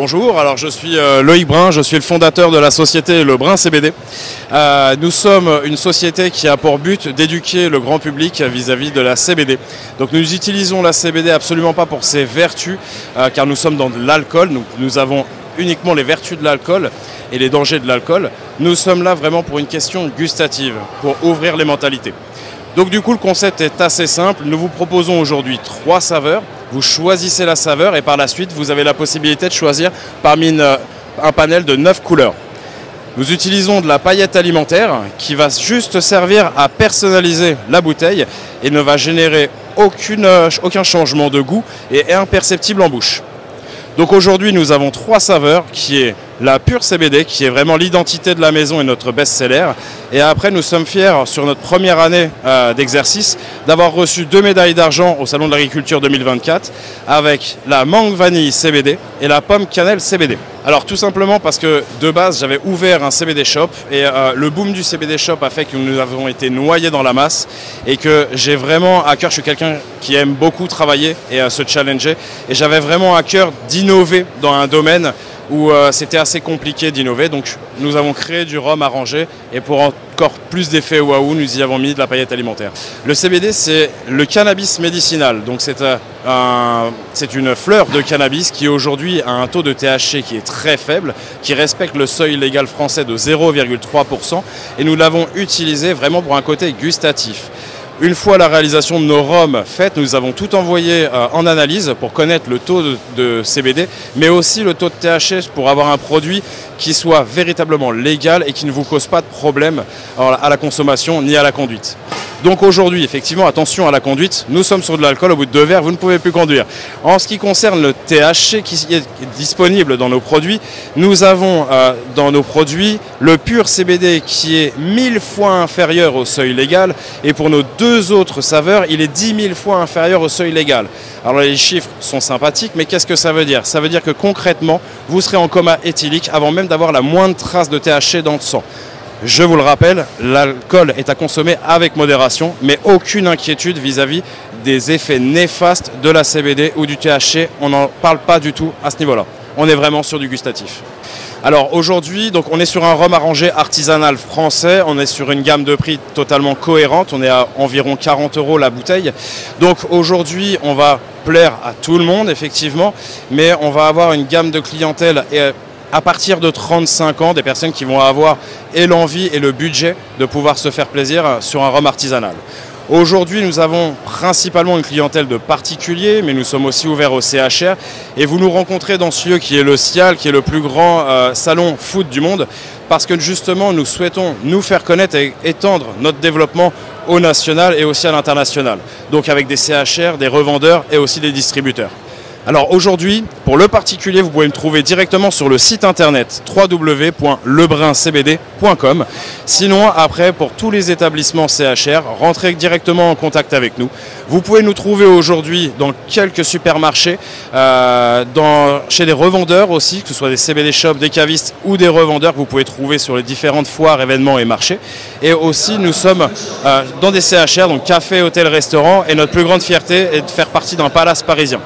Bonjour, alors je suis Loïc Brun, je suis le fondateur de la société Le Brun CBD. Nous sommes une société qui a pour but d'éduquer le grand public vis-à-vis de la CBD. Donc nous utilisons la CBD absolument pas pour ses vertus, car nous sommes dans de l'alcool, nous avons uniquement les vertus de l'alcool et les dangers de l'alcool. Nous sommes là vraiment pour une question gustative, pour ouvrir les mentalités. Donc du coup le concept est assez simple, nous vous proposons aujourd'hui 3 saveurs. Vous choisissez la saveur et par la suite, vous avez la possibilité de choisir parmi un panel de 9 couleurs. Nous utilisons de la paillette alimentaire qui va juste servir à personnaliser la bouteille et ne va générer aucun changement de goût et est imperceptible en bouche. Donc aujourd'hui, nous avons 3 saveurs qui est la pure CBD, qui est vraiment l'identité de la maison et notre best-seller. Et après, nous sommes fiers, sur notre première année d'exercice, d'avoir reçu 2 médailles d'argent au Salon de l'Agriculture 2024 avec la mangue vanille CBD et la pomme cannelle CBD. Alors tout simplement parce que de base, j'avais ouvert un CBD shop et le boom du CBD shop a fait que nous avons été noyés dans la masse et que j'ai vraiment à cœur, je suis quelqu'un qui aime beaucoup travailler et se challenger et j'avais vraiment à cœur d'innover dans un domaine où c'était assez compliqué d'innover. Donc nous avons créé du rhum arrangé et pour encore plus d'effet waouh, nous y avons mis de la paillette alimentaire. Le CBD, c'est le cannabis médicinal. Donc c'est une fleur de cannabis qui aujourd'hui a un taux de THC qui est très faible, qui respecte le seuil légal français de 0,3% et nous l'avons utilisé vraiment pour un côté gustatif. Une fois la réalisation de nos rhums faite, nous avons tout envoyé en analyse pour connaître le taux de CBD, mais aussi le taux de THC pour avoir un produit qui soit véritablement légal et qui ne vous cause pas de problème à la consommation ni à la conduite. Donc aujourd'hui, effectivement, attention à la conduite, nous sommes sur de l'alcool, au bout de 2 verres, vous ne pouvez plus conduire. En ce qui concerne le THC qui est disponible dans nos produits, nous avons dans nos produits le pur CBD qui est 1000 fois inférieur au seuil légal et pour nos 2 autres saveurs, il est 10 000 fois inférieur au seuil légal. Alors les chiffres sont sympathiques, mais qu'est-ce que ça veut dire? Ça veut dire que concrètement, vous serez en coma éthylique avant même d'avoir la moindre trace de THC dans le sang. Je vous le rappelle, l'alcool est à consommer avec modération, mais aucune inquiétude vis-à-vis des effets néfastes de la CBD ou du THC. On n'en parle pas du tout à ce niveau-là. On est vraiment sur du gustatif. Alors aujourd'hui, donc on est sur un rhum arrangé artisanal français, on est sur une gamme de prix totalement cohérente, on est à environ 40 € la bouteille. Donc aujourd'hui, on va plaire à tout le monde effectivement, mais on va avoir une gamme de clientèle à partir de 35 ans, des personnes qui vont avoir et l'envie et le budget de pouvoir se faire plaisir sur un rhum artisanal. Aujourd'hui, nous avons principalement une clientèle de particuliers, mais nous sommes aussi ouverts au CHR. Et vous nous rencontrez dans ce lieu qui est le SIAL, qui est le plus grand salon food du monde, parce que justement, nous souhaitons nous faire connaître et étendre notre développement au national et aussi à l'international. Donc avec des CHR, des revendeurs et aussi des distributeurs. Alors aujourd'hui, pour le particulier, vous pouvez me trouver directement sur le site internet www.lebrincbd.com. Sinon, après, pour tous les établissements CHR, rentrez directement en contact avec nous. Vous pouvez nous trouver aujourd'hui dans quelques supermarchés, chez des revendeurs aussi, que ce soit des CBD shops, des cavistes ou des revendeurs que vous pouvez trouver sur les différentes foires, événements et marchés. Et aussi, nous sommes dans des CHR, donc café, hôtel, restaurant, et notre plus grande fierté est de faire partie d'un palace parisien.